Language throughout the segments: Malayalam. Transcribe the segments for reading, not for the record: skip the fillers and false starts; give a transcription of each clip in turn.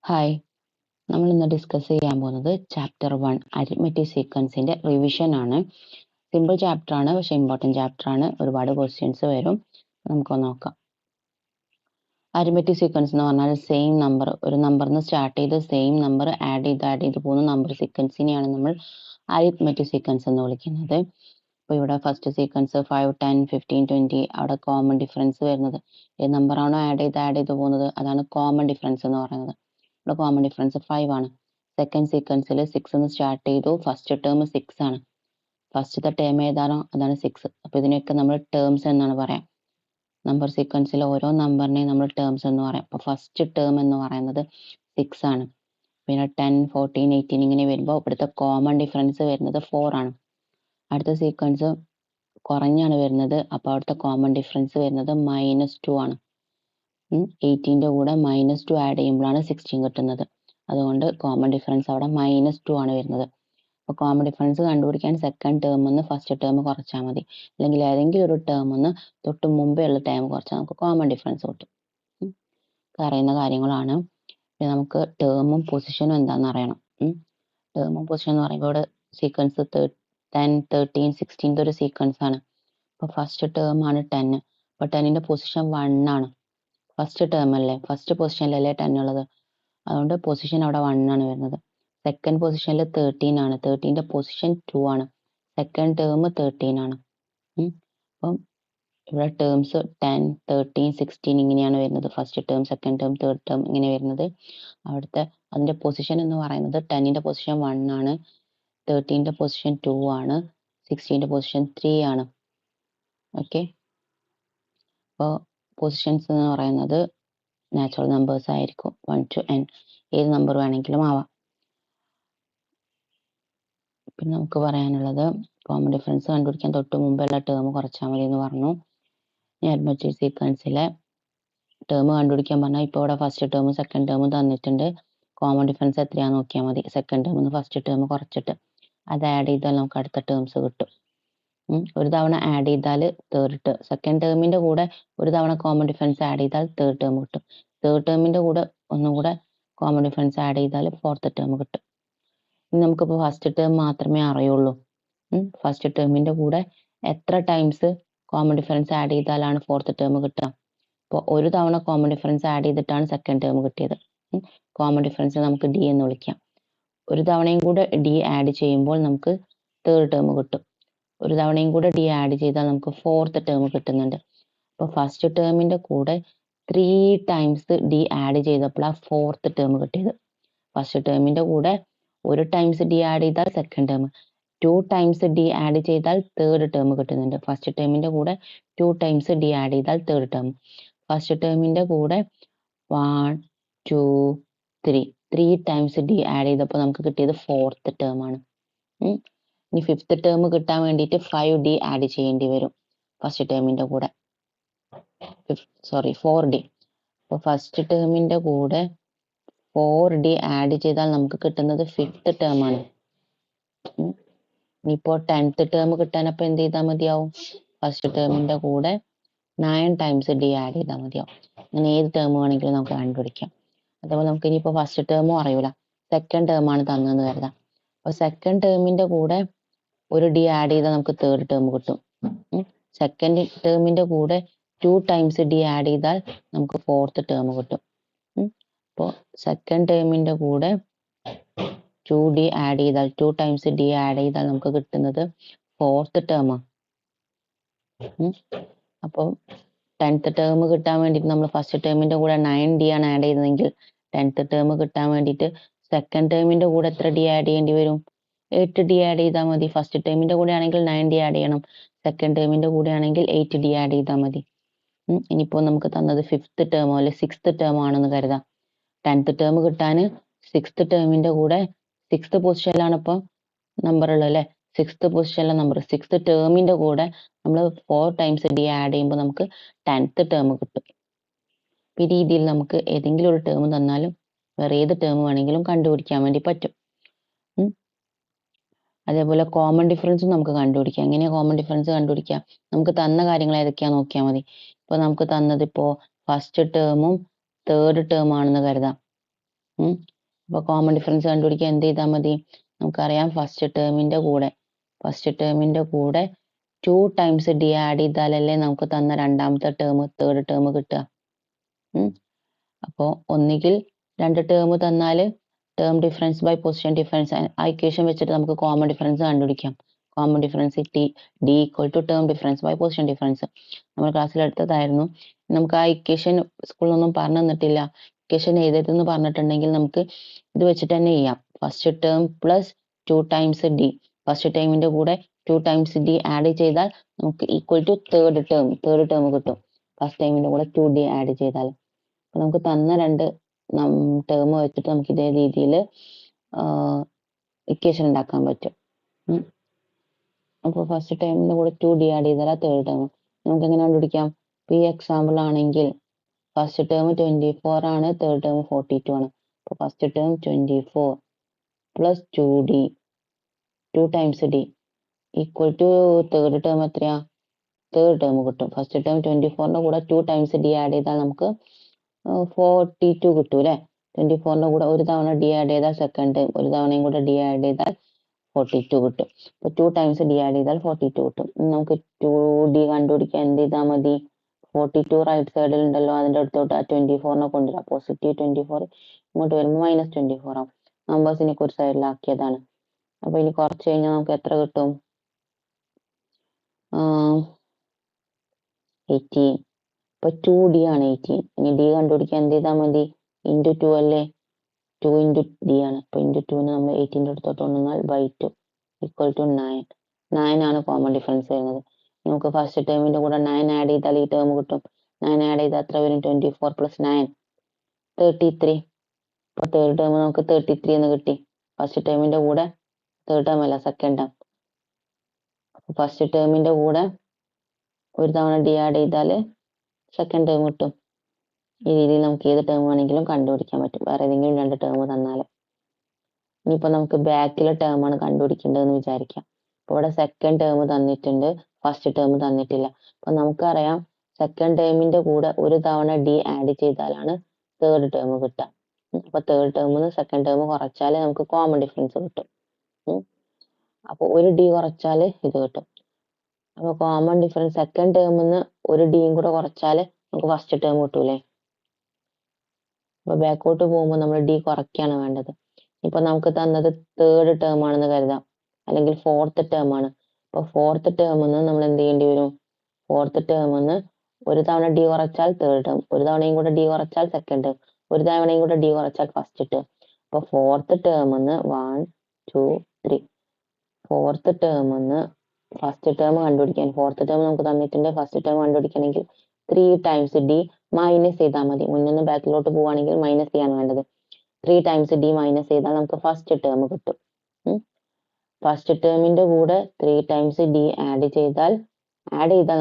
ഹായ്, നമ്മൾ ഇന്ന് ഡിസ്കസ് ചെയ്യാൻ പോകുന്നത് ചാപ്റ്റർ 1 അരിത്മെറ്റിക് സീക്വൻസിന്റെ റിവിഷൻ ആണ്. സിമ്പിൾ ചാപ്റ്റർ ആണ്, പക്ഷെ ഇമ്പോർട്ടൻറ്റ് ചാപ്റ്റർ ആണ്. ഒരുപാട് ക്വസ്റ്റ്യൻസ് വരും. നമുക്കൊന്ന് നോക്കാം. അരിത്മെറ്റിക് സീക്വൻസ് എന്ന് പറഞ്ഞാൽ സെയിം നമ്പർ, ഒരു നമ്പറിൽ നിന്ന് സ്റ്റാർട്ട് ചെയ്ത് സെയിം നമ്പർ ആഡ് ചെയ്ത് പോകുന്ന നമ്പർ സീക്വൻസിനെയാണ് നമ്മൾ അരിത്മെറ്റിക് സീക്വൻസ് എന്ന് വിളിക്കുന്നത്. അപ്പോൾ ഇവിടെ ഫസ്റ്റ് സീക്വൻസ് 5, 10, 15, 20 അവിടെ കോമൺ ഡിഫറൻസ് വരുന്നത് ഏത് നമ്പറാണോ ആഡ് ചെയ്ത് പോകുന്നത് അതാണ് കോമൺ ഡിഫറൻസ് എന്ന് പറയുന്നത്. ഇവിടെ കോമൺ ഡിഫറൻസ് 5 ആണ്. സെക്കൻഡ് സീക്വൻസിൽ 6 എന്ന് സ്റ്റാർട്ട് ചെയ്തു, ഫസ്റ്റ് ടേം 6 ആണ്. ഫസ്റ്റത്തെ ടേം ഏതാണോ അതാണ് 6. അപ്പോൾ ഇതിനെയൊക്കെ നമ്മൾ ടേംസ് എന്നാണ് പറയാം. നമ്പർ സീക്വൻസിൽ ഓരോ നമ്പറിനെയും നമ്മൾ ടേംസ് എന്ന് പറയാം. അപ്പോൾ ഫസ്റ്റ് ടേം എന്ന് പറയുന്നത് 6 ആണ്. പിന്നെ 10, 14, 18 ഇങ്ങനെ വരുമ്പോൾ ഇവിടുത്തെ കോമൺ ഡിഫറൻസ് വരുന്നത് 4 ആണ്. അടുത്ത സീക്വൻസ് കുറഞ്ഞാണ് വരുന്നത്, അപ്പോൾ അവിടുത്തെ കോമൺ ഡിഫറൻസ് വരുന്നത് -2 ആണ്. 18ൻ്റെ കൂടെ -2 ആഡ് ചെയ്യുമ്പോഴാണ് 16 കിട്ടുന്നത്. അതുകൊണ്ട് കോമൺ ഡിഫറൻസ് അവിടെ -2 ആണ് വരുന്നത്. അപ്പോൾ കോമൺ ഡിഫറൻസ് കണ്ടുപിടിക്കാൻ സെക്കൻഡ് ടേം നിന്ന് ഫസ്റ്റ് ടേം കുറച്ചാൽ മതി, അല്ലെങ്കിൽ ഏതെങ്കിലും ഒരു ടേം നിന്ന് തൊട്ട് മുമ്പേ ഉള്ള ടേം കുറച്ചാൽ നമുക്ക് കോമൺ ഡിഫറൻസ് കിട്ടും. അറിയുന്ന കാര്യങ്ങളാണ്. പിന്നെ നമുക്ക് ടേമും പൊസിഷനും എന്താണെന്ന് അറിയണം. ടേമും പൊസിഷൻ എന്ന് പറയുമ്പോൾ ഇവിടെ സീക്വൻസ് 10, 13, 16 ഒരു സീക്വൻസ് ആണ്. അപ്പോൾ ഫസ്റ്റ് ടേം ആണ് 10. അപ്പോൾ 10ൻ്റെ പൊസിഷൻ 1 ആണ്. ഫസ്റ്റ് ടേം അല്ലേ, ഫസ്റ്റ് പൊസിഷനിലല്ലേ 10 ഉള്ളത്, അതുകൊണ്ട് പൊസിഷൻ അവിടെ 1 ആണ് വരുന്നത്. സെക്കൻഡ് പൊസിഷനിൽ 13 ആണ്, 13ൻ്റെ പൊസിഷൻ 2 ആണ്. സെക്കൻഡ് ടേം 13 ആണ്. അപ്പം ഇവിടെ ടേംസ് 10, 13, 16 ഇങ്ങനെയാണ് വരുന്നത്. First term, second term, third term ഇങ്ങനെ വരുന്നത്. അവിടുത്തെ അതിൻ്റെ പൊസിഷൻ എന്ന് പറയുന്നത് 10ൻ്റെ പൊസിഷൻ 1 ആണ്, 13ൻ്റെ പൊസിഷൻ 2 ആണ്, 16ൻ്റെ പൊസിഷൻ 3 ആണ്. ഓക്കെ, അപ്പോൾ പൊസിഷൻസ് എന്ന് പറയുന്നത് നാച്ചുറൽ നമ്പേഴ്സ് ആയിരിക്കും. 1 to n ഏത് നമ്പർ വേണമെങ്കിലും ആവാം. പിന്നെ നമുക്ക് പറയാനുള്ളത് കോമൺ ഡിഫറൻസ് കണ്ടുപിടിക്കാൻ തൊട്ട് മുമ്പുള്ള ടേം കുറച്ചാൽ മതി എന്ന് പറഞ്ഞു. അരിത്മെറ്റിക് സീക്വൻസിലെ ടേം കണ്ടുപിടിക്കാൻ പറഞ്ഞാൽ ഇപ്പോൾ ഇവിടെ ഫസ്റ്റ് ടേമും സെക്കൻഡ് ടേമും തന്നിട്ടുണ്ട്. കോമൺ ഡിഫറൻസ് എത്രയാണെന്ന് നോക്കിയാൽ മതി. സെക്കൻഡ് ടേമിൽ നിന്ന് ഫസ്റ്റ് ടേം കുറച്ചിട്ട് അത് ആഡ് ചെയ്താൽ നമുക്ക് അടുത്ത ടേംസ് കിട്ടും. ഒരു തവണ ആഡ് ചെയ്താൽ തേർഡ് ടേം, സെക്കൻഡ് ടേമിൻ്റെ കൂടെ ഒരു തവണ കോമൺ ഡിഫറൻസ് ആഡ് ചെയ്താൽ തേർഡ് ടേം കിട്ടും. തേർഡ് ടേമിൻ്റെ കൂടെ ഒന്നും കൂടെ കോമൺ ഡിഫറൻസ് ആഡ് ചെയ്താൽ ഫോർത്ത് ടേം കിട്ടും. ഇനി നമുക്കിപ്പോൾ ഫസ്റ്റ് ടേം മാത്രമേ അറിയുള്ളൂ. ഫസ്റ്റ് ടേമിൻ്റെ കൂടെ എത്ര ടൈംസ് കോമൺ ഡിഫറൻസ് ആഡ് ചെയ്താലാണ് ഫോർത്ത് ടേം കിട്ടുക. അപ്പോൾ ഒരു തവണ കോമൺ ഡിഫറൻസ് ആഡ് ചെയ്തിട്ടാണ് സെക്കൻഡ് ടേം കിട്ടിയത്. കോമൺ ഡിഫറൻസ് നമുക്ക് ഡി എന്ന് വിളിക്കാം. ഒരു തവണയും കൂടെ ഡി ആഡ് ചെയ്യുമ്പോൾ നമുക്ക് തേർഡ് ടേം കിട്ടും. ഒരു തവണയും കൂടെ ഡി ആഡ് ചെയ്താൽ നമുക്ക് ഫോർത്ത് ടേം കിട്ടുന്നുണ്ട്. അപ്പോൾ ഫസ്റ്റ് ടേമിൻ്റെ കൂടെ 3 ടൈംസ് ഡി ആഡ് ചെയ്തപ്പോഴാണ് ഫോർത്ത് ടേം കിട്ടിയത്. ഫസ്റ്റ് ടേമിൻ്റെ കൂടെ ഒരു ടൈംസ് ഡി ആഡ് ചെയ്താൽ second term, 2 times D add ചെയ്താൽ തേർഡ് ടേം കിട്ടുന്നുണ്ട്. ഫസ്റ്റ് ടേമിൻ്റെ കൂടെ 2 ടൈംസ് ഡി ആഡ് ചെയ്താൽ തേർഡ് ടേം. ഫസ്റ്റ് ടേമിൻ്റെ കൂടെ 1, 2, 3 ടൈംസ് ഡി ആഡ് ചെയ്തപ്പോൾ നമുക്ക് കിട്ടിയത് ഫോർത്ത് ടേം ആണ്. ഇനി ഫിഫ്ത്ത് ടേം കിട്ടാൻ വേണ്ടിയിട്ട് 5d ആഡ് ചെയ്യേണ്ടി വരും ഫസ്റ്റ് ടേമിൻ്റെ കൂടെ. 4d. അപ്പോൾ ഫസ്റ്റ് ടേമിൻ്റെ കൂടെ 4d ആഡ് ചെയ്താൽ നമുക്ക് കിട്ടുന്നത് ഫിഫ്ത്ത് ടേം ആണ്. ഇനിയിപ്പോൾ 10th ടേം കിട്ടാൻ അപ്പോൾ എന്ത് ചെയ്താൽ മതിയാവും? ഫസ്റ്റ് ടേമിൻ്റെ കൂടെ 9 ടൈംസ് ഡി ആഡ് ചെയ്താൽ മതിയാവും. അങ്ങനെ ഏത് ടേം വേണമെങ്കിലും നമുക്ക് കണ്ടുപിടിക്കാം. അതേപോലെ നമുക്ക് ഇനിയിപ്പോൾ ഫസ്റ്റ് ടേമും അറിയില്ല, സെക്കൻഡ് ടേം ആണ് തന്നതെന്ന് കരുതാം. അപ്പോൾ സെക്കൻഡ് ടേമിൻ്റെ കൂടെ ഒരു ഡി ആഡ് ചെയ്താൽ നമുക്ക് തേർഡ് ടേം കിട്ടും. സെക്കൻഡ് ടേമിൻ്റെ കൂടെ 2 ടൈംസ് ഡി ആഡ് ചെയ്താൽ നമുക്ക് ഫോർത്ത് ടേം കിട്ടും. അപ്പോൾ സെക്കൻഡ് ടേമിൻ്റെ കൂടെ 2d ആഡ് ചെയ്താൽ 2 ടൈംസ് ഡി ആഡ് ചെയ്താൽ നമുക്ക് കിട്ടുന്നത് ഫോർത്ത് ടേമാണ്. അപ്പോൾ 10th ടേം കിട്ടാൻ വേണ്ടിയിട്ട് നമ്മൾ ഫസ്റ്റ് ടേമിൻ്റെ കൂടെ 9d ആണ് ആഡ് ചെയ്തതെങ്കിൽ 10th ടേം കിട്ടാൻ വേണ്ടിയിട്ട് സെക്കൻഡ് ടേമിൻ്റെ കൂടെ എത്ര ഡി ആഡ് ചെയ്യേണ്ടി വരും? 8d ആഡ് ചെയ്താൽ മതി. ഫസ്റ്റ് ടേമിൻ്റെ കൂടെ ആണെങ്കിൽ 9d ആഡ് ചെയ്യണം, സെക്കൻഡ് ടേമിൻ്റെ കൂടെ ആണെങ്കിൽ 8d ആഡ് ചെയ്താൽ മതി. ഇനിയിപ്പോൾ നമുക്ക് തന്നത് ഫിഫ്ത്ത് ടേമോ അല്ലെ സിക്സ്ത് ടേമോ ആണെന്ന് കരുതാം. 10th ടേം കിട്ടാൻ സിക്സ്ത് ടേമിൻ്റെ കൂടെ സിക്സ്ത് പൊസിഷനിലാണ് ഇപ്പോൾ നമ്പർ ഉള്ളത് അല്ലേ, സിക്സ്ത് പൊസിഷനിലെ നമ്പർ സിക്സ്ത് ടേമിൻ്റെ കൂടെ നമ്മൾ 4 ടൈംസ് ഡി ആഡ് ചെയ്യുമ്പോൾ നമുക്ക് 10th ടേം കിട്ടും. ഈ രീതിയിൽ നമുക്ക് ഏതെങ്കിലും ഒരു ടേം തന്നാലും വേറെ ഏത് ടേം വേണമെങ്കിലും കണ്ടുപിടിക്കാൻ വേണ്ടി പറ്റും. അതേപോലെ കോമൺ ഡിഫറൻസും നമുക്ക് കണ്ടുപിടിക്കാം. എങ്ങനെയാണ് കോമൺ ഡിഫറൻസ് കണ്ടുപിടിക്കാം? നമുക്ക് തന്ന കാര്യങ്ങൾ ഏതൊക്കെയാണെന്ന് നോക്കിയാൽ മതി. ഇപ്പോൾ നമുക്ക് തന്നത് ഇപ്പോൾ ഫസ്റ്റ് ടേമും തേർഡ് ടേം ആണെന്ന് കരുതാം. അപ്പോൾ കോമൺ ഡിഫറൻസ് കണ്ടുപിടിക്കാൻ എന്ത് ചെയ്താൽ മതി? നമുക്കറിയാം ഫസ്റ്റ് ടേമിന്റെ കൂടെ 2 ടൈംസ് ഡി ആഡ് ചെയ്താലല്ലേ നമുക്ക് തന്ന രണ്ടാമത്തെ ടേം തേർഡ് ടേം കിട്ടുക. അപ്പോൾ ഒന്നുകിൽ 2 ടേം തന്നാൽ term difference by position difference ആ ഇക്വേഷൻ വെച്ചിട്ട് നമുക്ക് കോമൺ ഡിഫറൻസ് കണ്ടുപിടിക്കാം. Common difference d equal to term difference by position difference നമ്മൾ ക്ലാസ്സിൽ എടുത്തതായിരുന്നു. നമുക്ക് ആ ഇക്വേഷൻ സ്കൂളിലൊന്നും പറഞ്ഞു തന്നിട്ടില്ല. ഇക്വേഷൻ എഴുതരുതെന്ന് പറഞ്ഞിട്ടുണ്ടെങ്കിൽ നമുക്ക് ഇത് വെച്ചിട്ട് തന്നെ ചെയ്യാം. First term plus 2 times D, first ടേമിന്റെ കൂടെ 2 ടൈംസ് ഡി ആഡ് ചെയ്താൽ നമുക്ക് ഈക്വൽ ടു തേർഡ് ടേം കിട്ടും. ഫസ്റ്റ് ടൈമിന്റെ കൂടെ 2 ഡി ആഡ് ചെയ്താൽ അപ്പൊ നമുക്ക് തന്ന 2 ടേം വെച്ചിട്ട് നമുക്ക് ഇതേ രീതിയിൽ ഇക്വേഷൻ ഉണ്ടാക്കാൻ പറ്റും. അപ്പോൾ ഫസ്റ്റ് ടൈമിന്റെ കൂടെ 2 ഡി ആഡ് ചെയ്താൽ തേർഡ് ടേം നമുക്ക് എങ്ങനെ കണ്ടുപിടിക്കാം? ഈ എക്സാമ്പിൾ ആണെങ്കിൽ ഫസ്റ്റ് ടേം 24 ആണ്, തേർഡ് ടേം 42 ആണ്. അപ്പോൾ first term 24 plus 2 times d equal to third term എത്രയാ? തേർഡ് ടേം കിട്ടും. ഫസ്റ്റ് ടേം 24ന്റെ കൂടെ 2 ടൈംസ് ഡി ആഡ് ചെയ്താൽ നമുക്ക് 42 കിട്ടും അല്ലേ? 24ന്റെ കൂടെ ഒരു തവണ ഡി ആഡ് ചെയ്താൽ സെക്കൻഡ് ടേം, ഒരു തവണയും കൂടെ ഡി ആഡ് ചെയ്താൽ 42 കിട്ടും. അപ്പോൾ 2 ടൈംസ് ഡി ആഡ് ചെയ്താൽ 42 കിട്ടും. നമുക്ക് 2d കണ്ടുപിടിക്കാൻ എന്ത് ചെയ്താൽ മതി? 42 റൈറ്റ് സൈഡിൽ ഉണ്ടല്ലോ, അതിന്റെ അടുത്തോട്ട് ആ 24നെ കൊണ്ടുവരാം. പോസിറ്റീവ് 24 ഇങ്ങോട്ട് വരുമ്പോൾ -24 ആവും. നമ്പേഴ്സിനെ ഒരു സൈഡിലാക്കിയതാണ്. അപ്പൊ ഇനി കുറച്ച് കഴിഞ്ഞാൽ നമുക്ക് എത്ര കിട്ടും? 18. ഇപ്പൊ 2d ആണ് 18. ഇനി d കണ്ടുപിടിക്കാൻ എന്ത് ചെയ്താൽ മതി? ഇൻറ്റു 2 അല്ലേ? 2 ഇൻറ്റു d ആണ്. അപ്പൊ ഇൻറ്റു 2നെ നമ്മൾ 18ന്റെ അടുത്തോട്ട് കൊണ്ടുവന്നാൽ /2 ഈക്വൽ ടു 9. 9 ആണ് കോമൺ ഡിഫറൻസ് വരുന്നത്. നമുക്ക് ഫസ്റ്റ് ടേമിന്റെ കൂടെ 9 ആഡ് ചെയ്താൽ ഈ ടേം കിട്ടും. 9 ആഡ് ചെയ്താൽ എത്ര വരും? 24 പ്ലസ് 9 33. അപ്പൊ തേർഡ് ടേം നമുക്ക് 33 എന്ന് കിട്ടി. ഫസ്റ്റ് ടേമിന്റെ കൂടെ തേർഡ് ടേം അല്ല, സെക്കൻഡ് ടേം. ഫസ്റ്റ് ടേമിന്റെ കൂടെ ഒരു തവണ ഡി ആഡ് ചെയ്താൽ സെക്കൻഡ് ടേം കിട്ടും. ഈ രീതിയിൽ നമുക്ക് ഏത് ടേം വേണമെങ്കിലും കണ്ടുപിടിക്കാൻ പറ്റും, വേറെ ഏതെങ്കിലും 2 ടേം തന്നാൽ. ഇനിയിപ്പോൾ നമുക്ക് ബാക്കിലെ ടേം ആണ് കണ്ടുപിടിക്കേണ്ടതെന്ന് വിചാരിക്കാം. അപ്പോൾ ഇവിടെ സെക്കൻഡ് ടേം തന്നിട്ടുണ്ട്, ഫസ്റ്റ് ടേം തന്നിട്ടില്ല. അപ്പൊ നമുക്കറിയാം സെക്കൻഡ് ടേമിന്റെ കൂടെ ഒരു തവണ ഡി ആഡ് ചെയ്താലാണ് തേർഡ് ടേം കിട്ടുക. അപ്പൊ തേർഡ് ടേമിൽ സെക്കൻഡ് ടേം കുറച്ചാൽ നമുക്ക് കോമൺ ഡിഫറൻസ് കിട്ടും. അപ്പൊ ഒരു ഡി കുറച്ചാൽ ഇത് കിട്ടും. അപ്പൊ കോമൺ ഡിഫറൻസ് സെക്കൻഡ് ടേമിന്ന് ഒരു ഡിയും കൂടെ കുറച്ചാൽ നമുക്ക് ഫസ്റ്റ് ടേം കിട്ടൂലേ? അപ്പൊ ബാക്കോട്ട് പോകുമ്പോൾ നമ്മൾ ഡി കുറയ്ക്കാണ് വേണ്ടത്. ഇപ്പൊ നമുക്ക് തന്നത് തേർഡ് ടേം ആണെന്ന് കരുതാം, അല്ലെങ്കിൽ ഫോർത്ത് ടേം ആണ്. അപ്പൊ ഫോർത്ത് ടേമിന്ന് നമ്മൾ എന്ത് ചെയ്യേണ്ടി വരും? ഫോർത്ത് ടേമിന്ന് ഒരു തവണ ഡി കുറച്ചാൽ തേർഡ് ടേം, ഒരു തവണയും കൂടെ ഡി കുറച്ചാൽ സെക്കൻഡ് ടേം, ഒരു തവണയും കൂടെ ഡി കുറച്ചാൽ ഫസ്റ്റ് ടേം. അപ്പൊ ഫോർത്ത് ടേമിന്ന് 1 2 3 ഫോർത്ത് ടേമിന്ന് ഫസ്റ്റ് ടേം കണ്ടുപിടിക്കാൻ, ഫോർത്ത് ടേം നമുക്ക് തന്നിട്ടുണ്ട്. ഫസ്റ്റ് ടേം കണ്ടുപിടിക്കണമെങ്കിൽ 3 ടൈംസ് ഡി മൈനസ് ചെയ്താൽ മതി. മുന്നിൽ ബാക്കിലോട്ട് പോവുകയാണെങ്കിൽ മൈനസ് ചെയ്യാണ് വേണ്ടത്. 3 ടൈംസ് ഡി മൈനസ് ചെയ്താൽ നമുക്ക് ഫസ്റ്റ് ടേം കിട്ടും. ഫസ്റ്റ് ടേമിന്റെ കൂടെ 3 ടൈംസ് ഡി ആഡ് ചെയ്താൽ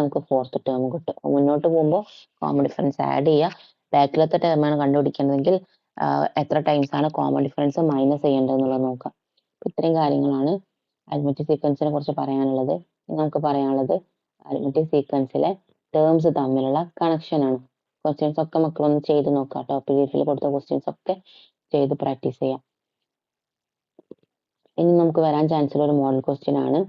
നമുക്ക് ഫോർത്ത് ടേം കിട്ടും. മുന്നോട്ട് പോകുമ്പോൾ കോമൺ ഡിഫറൻസ് ആഡ് ചെയ്യുക. ബാക്കിലത്തെ ടേമാണ് കണ്ടുപിടിക്കേണ്ടതെങ്കിൽ എത്ര ടൈംസ് ആണ് കോമൺ ഡിഫറൻസ് മൈനസ് ചെയ്യേണ്ടതെന്നുള്ളത് നോക്കാം. ഇത്രയും കാര്യങ്ങളാണ് അരിത്മെറ്റിക് സീക്വൻസിനെ കുറിച്ച് പറയാനുള്ളത്. നമുക്ക് പറയാനുള്ളത് അരിത്മെറ്റിക് സീക്വൻസിലെ ടേംസ് തമ്മിലുള്ള കണക്ഷൻ ആണ്. ക്വസ്റ്റ്യൻസ് ഒക്കെ മക്കളൊന്ന് ചെയ്ത് നോക്കാം കേട്ടോ. PDF കൊടുത്ത ക്വസ്റ്റ്യൻസ് ഒക്കെ ചെയ്ത് പ്രാക്ടീസ് ചെയ്യാം. ഇനി നമുക്ക് വരാൻ ചാൻസ് ഉള്ള ഒരു മോഡൽ ക്വസ്റ്റ്യൻ ആണ്.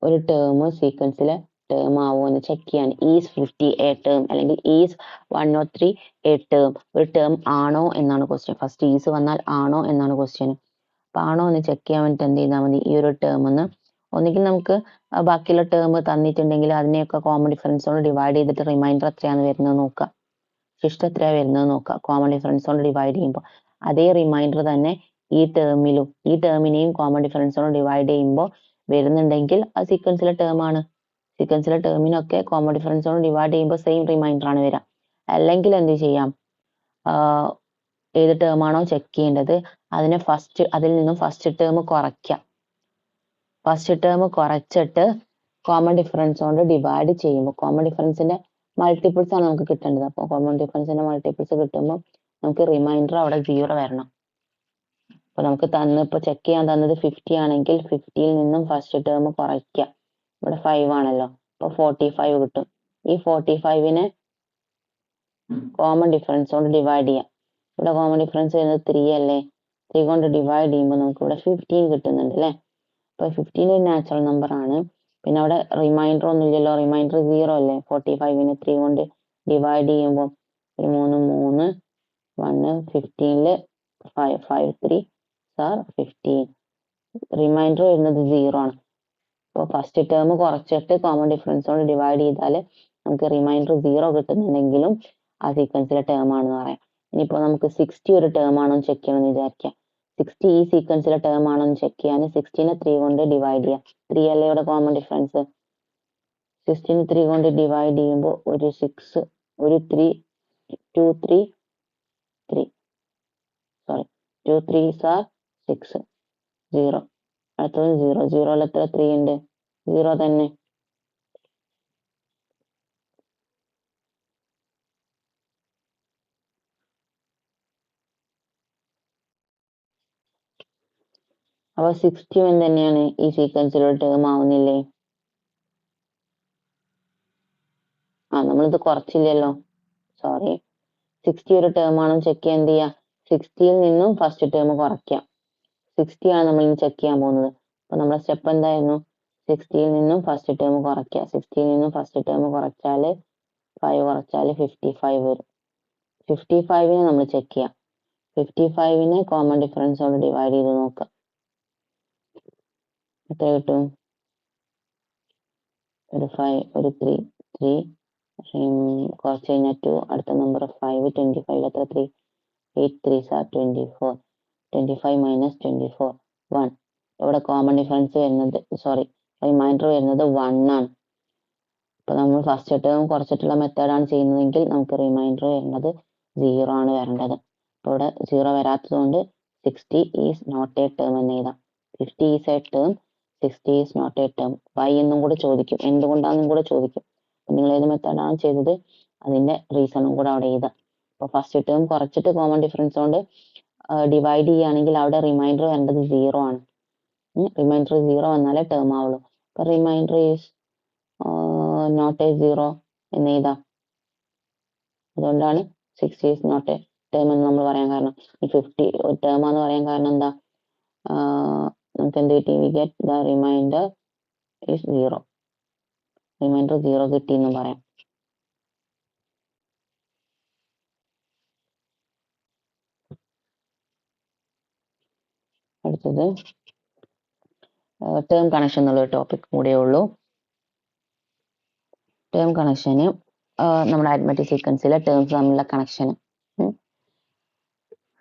ഒരു ടേം സീക്വൻസിലെ ടേം ആവോ എന്ന് ചെക്ക് ചെയ്യാൻ. ഈസ് 50 എ ടേം അല്ലെങ്കിൽ ഈസ് 103 എ ടേം, ഒരു ടേം ആണോ എന്നാണ് ക്വസ്റ്റ്യൻ. ഫസ്റ്റ് ഈസ് വന്നാൽ ആണോ എന്നാണ് ക്വസ്റ്റ്യൻ. അപ്പൊ ആണോ എന്ന് ചെക്ക് ചെയ്യാൻ വേണ്ടിട്ട് എന്ത് ചെയ്താൽ മതി? ഈ ഒരു ടേമെന്ന് ഒന്നുകിൽ നമുക്ക് ബാക്കിയുള്ള ടേം തന്നിട്ടുണ്ടെങ്കിൽ അതിനെയൊക്കെ കോമൺ ഡിഫറൻസ് കൊണ്ട് ഡിവൈഡ് ചെയ്തിട്ട് റിമൈൻഡർ എത്രയാണ് വരുന്നത് നോക്കുക, ശിഷ്ടം എത്രയാണ് വരുന്നത് നോക്കുക. കോമൺ ഡിഫറൻസ് കൊണ്ട് ഡിവൈഡ് ചെയ്യുമ്പോൾ അതേ റിമൈൻഡർ തന്നെ ഈ ടേമിലും, ഈ ടേമിനെയും കോമൺ ഡിഫറൻസ് കൊണ്ട് ഡിവൈഡ് ചെയ്യുമ്പോൾ വരുന്നുണ്ടെങ്കിൽ അത് സീക്വൻസിലെ ടേം ആണ്. സീക്വൻസിലെ ടേമിനൊക്കെ കോമൺ ഡിഫറൻസ് കൊണ്ട് ഡിവൈഡ് ചെയ്യുമ്പോൾ സെയിം റിമൈൻഡർ ആണ് വരിക. അല്ലെങ്കിൽ എന്ത് ചെയ്യാം? ഏത് ടേം ആണോ ചെക്ക് ചെയ്യേണ്ടത് അതിൽ നിന്നും ഫസ്റ്റ് ടേം കുറയ്ക്കാം. ഫസ്റ്റ് ടേം കുറച്ചിട്ട് കോമൺ ഡിഫറൻസ് കൊണ്ട് ഡിവൈഡ് ചെയ്യുമ്പോൾ കോമൺ ഡിഫറൻസിന്റെ മൾട്ടിപ്പിൾസ് ആണ് നമുക്ക് കിട്ടേണ്ടത്. അപ്പോൾ കോമൺ ഡിഫറൻസിന്റെ മൾട്ടിപ്പിൾസ് കിട്ടുമ്പോൾ നമുക്ക് റിമൈൻഡർ അവിടെ 0 വരണം. അപ്പൊ നമുക്ക് ഇപ്പൊ ചെക്ക് ചെയ്യാൻ തന്നത് 50 ആണെങ്കിൽ 50യിൽ നിന്നും ഫസ്റ്റ് ടേം കുറയ്ക്കുക. ഇവിടെ 5 ആണല്ലോ, അപ്പൊ 45 കിട്ടും. ഈ 45നെ കോമൺ ഡിഫറൻസ് കൊണ്ട് ഡിവൈഡ് ചെയ്യാം. ഇവിടെ കോമൺ ഡിഫറൻസ് വരുന്നത് 3 അല്ലേ, 3 കൊണ്ട് ഡിവൈഡ് ചെയ്യുമ്പോൾ നമുക്ക് ഇവിടെ 15 കിട്ടുന്നുണ്ട് അല്ലേ. അപ്പോൾ 15 ഒരു നാച്ചുറൽ നമ്പർ ആണ്. പിന്നെ അവിടെ റിമൈൻഡർ ഒന്നും ഇല്ലല്ലോ, റിമൈൻഡർ 0 അല്ലേ. 45നെ 3 കൊണ്ട് ഡിവൈഡ് ചെയ്യുമ്പോൾ ഒരു 3 3 1 15ല് 5 5 3 15. റിമൈൻഡർ വരുന്നത് 0 ആണ്. അപ്പോൾ ഫസ്റ്റ് ടേം കുറച്ചിട്ട് കോമൺ ഡിഫറൻസ് കൊണ്ട് ഡിവൈഡ് ചെയ്താൽ നമുക്ക് റിമൈൻഡർ 0 കിട്ടുന്നുണ്ടെങ്കിലും ആ സീക്വൻസിലെ ടേം ആണെന്ന് പറയാം. ഇനിയിപ്പോൾ നമുക്ക് 60 ഒരു ടേം ആണോ എന്ന് ചെക്ക് ചെയ്യണമെന്ന് വിചാരിക്കാം. 60 ഈ സീക്വൻസിലെ ടേം ആണോ എന്ന് ചെക്ക് ചെയ്യാൻ 60നെ 3 കൊണ്ട് ഡിവൈഡ് ചെയ്യാം. 3 അല്ലേ ഇവിടെ കോമൺ ഡിഫറൻസ്. 60നെ 3 കൊണ്ട് ഡിവൈഡ് ചെയ്യുമ്പോൾ ഒരു 6 ഒരു 3 2 3 3 സോറി 2 3s are 6 0. അടുത്തത് 0 0ൽ എത്ര 3 ഉണ്ട്, 0 തന്നെ. അപ്പൊ 61 തന്നെയാണ് ഈ സീക്വൻസിലുള്ള ടേം ആവുന്നില്ലേ? നമ്മളിത് കുറച്ചില്ലല്ലോ, സോറി. 60 ഒരു ടേം ആണെന്ന് ചെക്ക് ചെയ്യാൻ എന്ത് ചെയ്യാം, 60ൽ നിന്നും ഫസ്റ്റ് ടേം കുറയ്ക്കാം. 60 ആണ് നമ്മൾ ഇനി ചെക്ക് ചെയ്യാൻ പോകുന്നത്. അപ്പൊ നമ്മുടെ സ്റ്റെപ്പ് എന്തായിരുന്നു, 60ൽ നിന്നും ഫസ്റ്റ് ടേം കുറയ്ക്കുക. 60ൽ നിന്നും ഫസ്റ്റ് ടേം കുറച്ചാൽ 5 കുറച്ചാൽ 55 വരും. 55നെ നമ്മൾ ചെക്ക് ചെയ്യാം. 55നെ കോമൺ ഡിഫറൻസ് കൊണ്ട് ഡിവൈഡ് ചെയ്ത് നോക്കാം, എത്ര കിട്ടും. ഒരു 5 ഒരു 3 3 കുറച്ച് കഴിഞ്ഞാൽ 2, അടുത്ത നമ്പർ 5 25 എത്ര 3 8 3s are 24. 25 മൈനസ് 24 1. ഇവിടെ കോമൺ ഡിഫറൻസ് വരുന്നത് സോറി റിമൈൻഡർ വരുന്നത് 1 ആണ്. അപ്പൊ നമ്മൾ ഫസ്റ്റ് ടേം കുറച്ചിട്ടുള്ള മെത്തേഡാണ് ചെയ്യുന്നതെങ്കിൽ നമുക്ക് റിമൈൻഡർ വരുന്നത് 0 ആണ് വരേണ്ടത്. അപ്പോൾ ഇവിടെ 0 വരാത്തത് കൊണ്ട് 60 ഈസ് നോട്ട് എ ടേം എന്ന് എഴുതാം. 50 is a term, 60 is not a term. Why എന്നും കൂടെ ചോദിക്കും, എന്തുകൊണ്ടാണെന്നും കൂടെ ചോദിക്കും. നിങ്ങൾ ഏത് മെത്തേഡാണ് ചെയ്തത് അതിന്റെ റീസണും കൂടെ അവിടെ എഴുതാം. അപ്പോൾ ഫസ്റ്റ് ടേം കുറച്ചിട്ട് കോമൺ ഡിഫറൻസ് കൊണ്ട് ഡിവൈഡ് ചെയ്യുകയാണെങ്കിൽ അവിടെ റിമൈൻഡർ വരേണ്ടത് 0 ആണ്. റിമൈൻഡർ 0 വന്നാലേ ടേം ആവുള്ളൂ. അപ്പോൾ റിമൈൻഡർ ഈസ് നോട്ട് എ 0 എന്ന് എഴുതാം. അതുകൊണ്ടാണ് 60 ഈസ് നോട്ട് എ ടേം എന്ന് നമ്മൾ പറയാൻ കാരണം. ഈ 50 ഒരു ടേം എന്ന് പറയാൻ കാരണം എന്താ, നമുക്ക് എന്ത് കിട്ടി, we get the remainder is 0. Remainder 0 കിട്ടി എന്ന് പറയാം. അടുത്തത് ടേം കണക്ഷൻ എന്നുള്ള ടോപ്പിക് കൂടെ ഉള്ളൂ. ടേം കണക്ഷന് നമ്മുടെ അരിത്മെറ്റിക് സീക്വൻസിലെ ടേംസ് തമ്മിലുള്ള കണക്ഷൻ.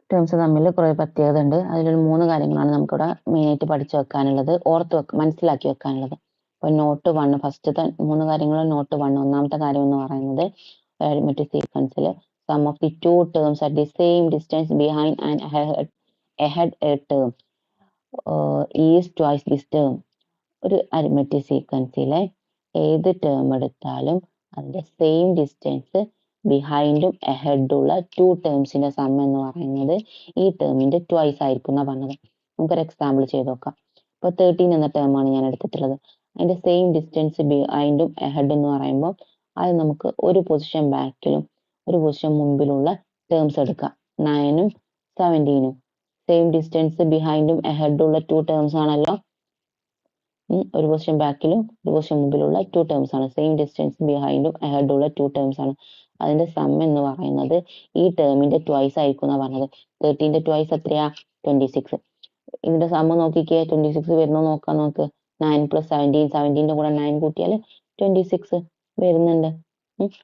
ടേംസ് തമ്മിൽ കുറേ പ്രത്യേകത ഉണ്ട്. അതിലൊരു 3 കാര്യങ്ങളാണ് നമുക്കിവിടെ മെയിനായിട്ട് പഠിച്ചു വെക്കാനുള്ളത്, മനസ്സിലാക്കി വെക്കാനുള്ളത്. അപ്പോൾ നോട്ട് 1 ഫസ്റ്റത്തെ 3 കാര്യങ്ങൾ നോട്ട് 1. ഒന്നാമത്തെ കാര്യം എന്ന് പറയുന്നത് അരിത്മെറ്റിക് സീക്വൻസിൽ sum of the 2 terms at the same distance behind and ahead A term is twice this term. ഒരു അരിത്മെറ്റിക് സീക്വൻസിലെ ഏത് ടേം എടുത്താലും അതിന്റെ സെയിം ഡിസ്റ്റൻസ് ബിഹൈൻഡും അഹെഡുള്ള 2 ടേംസിന്റെ സം എന്ന് പറയുന്നത് ഈ ടേമിന്റെ ട്വൈസ് ആയിരിക്കും എന്നാണ് പറഞ്ഞത്. നമുക്കൊരു എക്സാമ്പിൾ ചെയ്ത് നോക്കാം. ഇപ്പൊ 13 എന്ന ടേം ആണ് ഞാൻ എടുത്തിട്ടുള്ളത്. അതിന്റെ സെയിം ഡിസ്റ്റൻസ് ബിഹൈൻഡും അഹെഡ് എന്ന് പറയുമ്പോൾ അത് നമുക്ക് ഒരു പൊസിഷൻ ബാക്കിലും ഒരു പൊസിഷൻ മുമ്പിലുള്ള ടേംസ് എടുക്കാം. 9ഉം 17ഉം സെയിം ഡിസ്റ്റൻസ് ബിഹൈൻഡും അഹെഡുള്ള 2 ടേംസ് ആണല്ലോ. ഒരു പൊസിഷൻ ബാക്കിലും ഒരു പൊസിഷൻ മുമ്പിലുള്ള 2 ടേംസ് ആണ്. സെയിം ഡിസ്റ്റൻസ് ബിഹൈൻഡും അഹെഡുള്ള 2 ടേംസ് ആണ്. അതിന്റെ സം എന്ന് പറയുന്നത് ഈ ടേമിന്റെ ട്വൈസ് ആയിരിക്കും എന്നാണ് പറഞ്ഞത്. 13ന്റെ ട്വൈസ് എത്രയാ, 26. ഇതിന്റെ സം നോക്കിക്കേ, 26 വരുന്നോ നോക്കാം നമുക്ക്. 9 + 17, 17ന്റെ കൂടെ 9 കൂട്ടിയാൽ 26 വരുന്നുണ്ട്.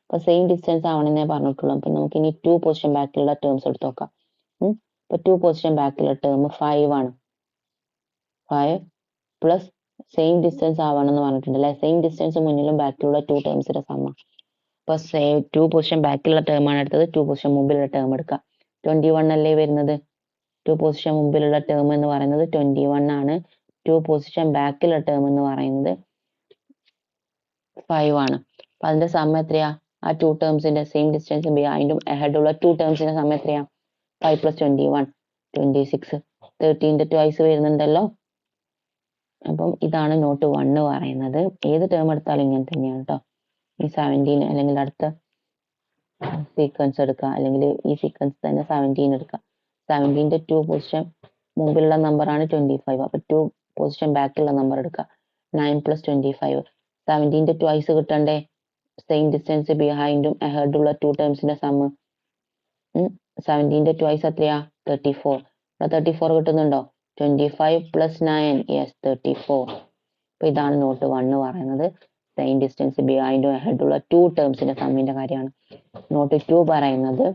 അപ്പൊ സെയിം ഡിസ്റ്റൻസ് ആവണമെന്നേ പറഞ്ഞിട്ടുള്ളൂ. അപ്പൊ നമുക്ക് ഇനി 2 പൊസിഷൻ ബാക്കിലുള്ള ടേംസ് എടുത്ത് നോക്കാം. ഇപ്പൊ 2 പൊസിഷൻ ബാക്കിലുള്ള ടേം 5 ആണ്. 5 പ്ലസ് സെയിം ഡിസ്റ്റൻസ് ആവണം എന്ന് പറഞ്ഞിട്ടുണ്ട് അല്ലെ. സെയിം ഡിസ്റ്റൻസ് മുന്നിലും ബാക്കിലുള്ള 2 ടേംസിന്റെ സം. അപ്പൊ 2 പൊസിഷൻ ബാക്കിലുള്ള ടേം ആണ് എടുത്തത്, 2 പൊസിഷൻ മുമ്പിലുള്ള ടേം എടുക്കാം. 21 അല്ലേ വരുന്നത്. 2 പൊസിഷൻ മുമ്പിലുള്ള ടേം എന്ന് പറയുന്നത് 21 ആണ്. 2 പൊസിഷൻ ബാക്കിലുള്ള ടേം എന്ന് പറയുന്നത് 5 ആണ്. അപ്പൊ അതിന്റെ സം എത്രയാ, ആ 2 ടേംസിന്റെ സെയിം ഡിസ്റ്റൻസ് ബിഹൈൻഡും അഹെഡുള്ള 2 ടേംസിന്റെ സം എത്രയാ, 5 + 21 26. 13ന്റെ ട്വൈസ് വരുന്നുണ്ടല്ലോ. അപ്പം ഇതാണ് നോട്ട് 1 പറയുന്നത്. ഏത് ടേം എടുത്താലും ഇങ്ങനെ തന്നെയാണ് കേട്ടോ. ഈ 17 അല്ലെങ്കിൽ അടുത്ത സീക്വൻസ് എടുക്കുക, അല്ലെങ്കിൽ ഈ സീക്വൻസ് തന്നെ 17 എടുക്കുക. 17ന്റെ 2 പൊസിഷൻ മുമ്പിലുള്ള നമ്പറാണ് 25. അപ്പൊ 2 പൊസിഷൻ ബാക്കിലുള്ള നമ്പർ എടുക്കുക. 9 + 25. 17ന്റെ ട്വൈസ് കിട്ടണ്ടേ? സെയിം ഡിസ്റ്റൻസ് ബിഹൈൻഡും അഹെഡുള്ള 2 ടേംസിന്റെ സമ്മ്. 17ന്റെ ട്വൈസ് എത്രയാ? 34. 34 കിട്ടുന്നുണ്ടോ? 25 + 9, യെസ് 34. അപ്പൊ ഇതാണ് നോട്ട് 1 പറയുന്നത്. സെയിം ഡിസ്റ്റൻസ് ബിഹൈൻഡും അഹെഡുള്ള 2 ടേംസിന്റെ സമ്മിന്റെ കാര്യമാണ്. നോട്ട് 2 പറയുന്നത്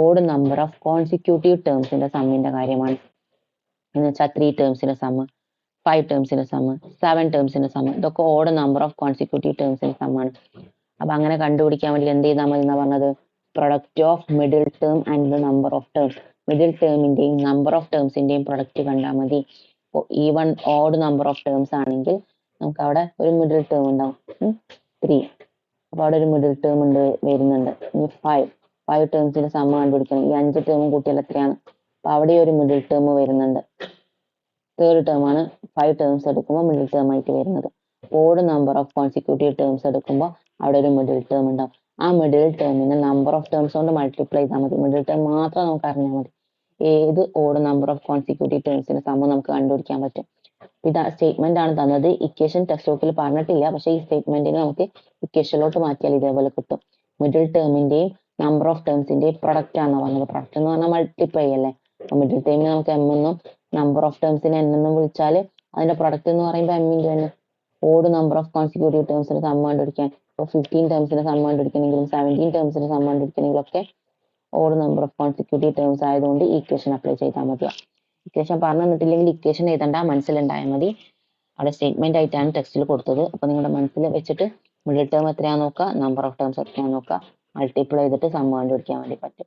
ഓഡ് നമ്പർ ഓഫ് കോൺസിക്യൂട്ടീവ് ടേംസിന്റെ സമ്മിന്റെ കാര്യമാണ്. എന്ന് വെച്ചാൽ 3 ടേംസിന്റെ സമ്മ്, 5 ടേംസിന്റെ സമ്മ്, 7 ടേംസിന്റെ സമ്മ്, ഇതൊക്കെ ഓഡ് നമ്പർ ഓഫ് കോൺസിക്യൂട്ടീവ് ടേംസിന്റെ സമ്മാണ്. അപ്പൊ അങ്ങനെ കണ്ടുപിടിക്കാൻ വേണ്ടി എന്ത് ചെയ്താൽ മതി എന്നാ പറഞ്ഞത്? Product of middle term and the number of terms. Middle ടേമിന്റെയും നമ്പർ ഓഫ് ടേംസിന്റെയും പ്രൊഡക്റ്റ് കണ്ടാൽ മതി. Even odd number of terms ആണെങ്കിൽ നമുക്ക് അവിടെ ഒരു മിഡിൽ ടേം ഉണ്ടാവും, 3. അപ്പൊ അവിടെ ഒരു മിഡിൽ ടേം വരുന്നുണ്ട്. ഇനി 5 ടേംസിന്റെ സമ്മ കണ്ടുപിടിക്കണം. ഈ 5 ടേമും കൂട്ടിയാൽ എത്രയാണ്? അപ്പൊ അവിടെ ഒരു മിഡിൽ ടേം വരുന്നുണ്ട്. തേർഡ് ടേം ആണ് 5 ടേംസ് എടുക്കുമ്പോൾ മിഡിൽ ടേം ആയിട്ട് വരുന്നത്. Odd number of consecutive terms എടുക്കുമ്പോൾ അവിടെ ഒരു മിഡിൽ ടേം ഉണ്ടാവും. ആ മിഡിൽ ടേമിനെ നമ്പർ ഓഫ് ടേംസ് കൊണ്ട് മൾട്ടിപ്ലൈ ചെയ്താൽ മതി. മിഡിൽ ടേം മാത്രം നമുക്ക് അറിഞ്ഞാൽ മതി. ഏത് ഓഡ് നമ്പർ ഓഫ് കോൺസിക്യൂട്ടീവ് ടേംസിന്റെ സമ്മ നമുക്ക് കണ്ടുപിടിക്കാൻ പറ്റും. ഇത് സ്റ്റേറ്റ്മെന്റ് ആണ് തന്നത്. ഇക്വേഷൻ ടെക്സ്റ്റ് ബുക്കിൽ പറഞ്ഞിട്ടില്ല, പക്ഷെ ഈ സ്റ്റേറ്റ്മെന്റിനെ നമുക്ക് ഇക്വേഷനിലോട്ട് മാറ്റിയാൽ ഇതേപോലെ കിട്ടും. മിഡിൽ ടേമിന്റെയും നമ്പർ ഓഫ് ടേംസിന്റെയും പ്രൊഡക്റ്റ് ആണെന്ന് പറഞ്ഞത്. പ്രൊഡക്റ്റ് എന്ന് പറഞ്ഞാൽ മൾട്ടിപ്ലൈ അല്ലേ. മിഡിൽ ടേമിനെ നമുക്ക് എം എന്നും നമ്പർ ഓഫ് ടേംസിനെ എൻ എന്നും വിളിച്ചാൽ അതിന്റെ പ്രൊഡക്റ്റ് എന്ന് പറയുമ്പോൾ M into N. Odd number of consecutive ടേംസിന് സമ്മ കണ്ടുപിടിക്കാൻ, ഇപ്പോൾ 15 ടേംസിന് സമ്മ കണ്ടുപിടിക്കണമെങ്കിലും 17 ടേംസിന് സമ്മ കണ്ടുപിടിക്കണമെങ്കിലും ഒക്കെ odd number of consecutive terms ആയതുകൊണ്ട് ഇക്വേഷൻ അപ്ലൈ ചെയ്താൽ മതി. ഇക്വേഷൻ പറഞ്ഞു തന്നിട്ടില്ലെങ്കിൽ ഇക്വേഷൻ എഴുതണ്ട, മനസ്സിലുണ്ടായാൽ മതി. അവിടെ സ്റ്റേറ്റ്മെന്റ് ആയിട്ടാണ് ടെക്സ്റ്റിൽ കൊടുത്തത്. അപ്പൊ നിങ്ങളുടെ മനസ്സിൽ വെച്ചിട്ട് മിഡിൽ ടേം എത്രയാന്ന് നോക്കുക, നമ്പർ ഓഫ് ടേംസ് എത്രയാന്ന് നോക്കുക, മൾട്ടിപ്ലൈ ചെയ്തിട്ട് സമ്മ കണ്ടുപിടിക്കാൻ വേണ്ടി പറ്റും.